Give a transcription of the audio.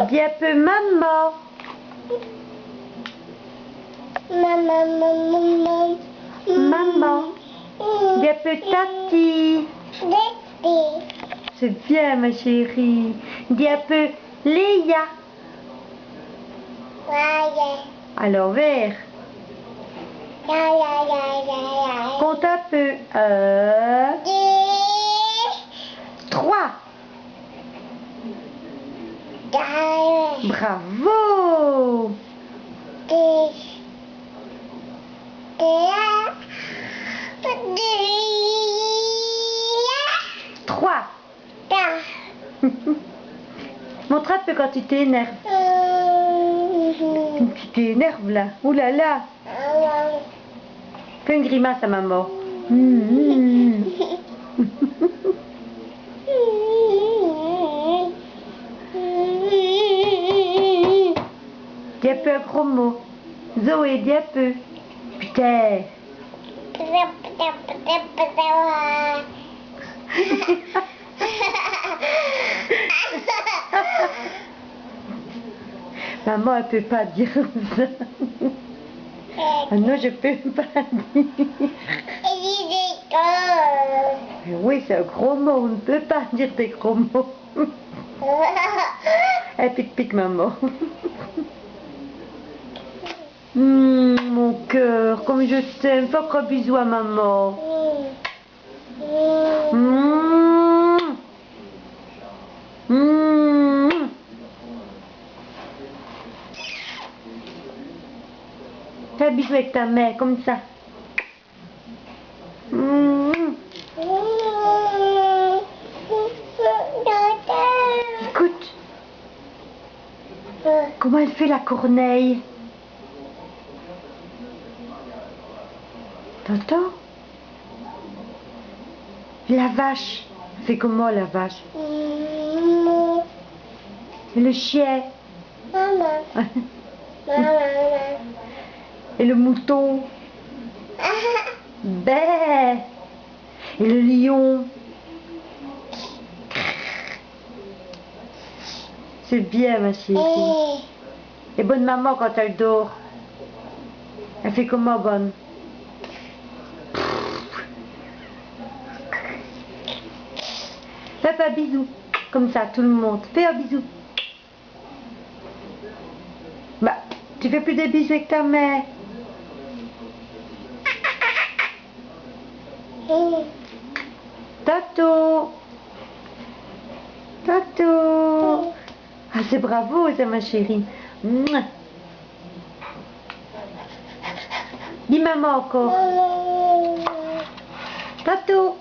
Dis un peu maman. Maman. Dis un peu tati. C'est bien ma chérie. Dis un peu Léa. À l'envers. Compte un peu. 3. Bravo. 3. Montre un peu quand tu t'énerves. Tu t'énerves là. Ouh là là. Fais une grimace à maman. Dis un peu un gros mot. Zoé, dis un peu. Putain. Maman, elle peut pas dire ça. Ah non, je peux pas dire. Oui, c'est un gros mot. On ne peut pas dire des gros mots. Elle pique maman. Mon cœur, comme je t'aime. Fais encore un bisou à maman. Fais un bisou avec ta mère, comme ça. Écoute. Comment elle fait la corneille? T'entends? La vache. Elle fait comment la vache? Et le chien? Et le mouton? Bé. Et le lion? C'est bien ma chérie. Et bonne maman quand elle dort? Elle fait comment bonne? Fais un bisou. Comme ça, tout le monde. Fais un bisou. Bah, tu fais plus des bisous avec ta mère. Tato. Tato. Ah, c'est bravo, ça, ma chérie. Mouah. Dis maman encore. Tato.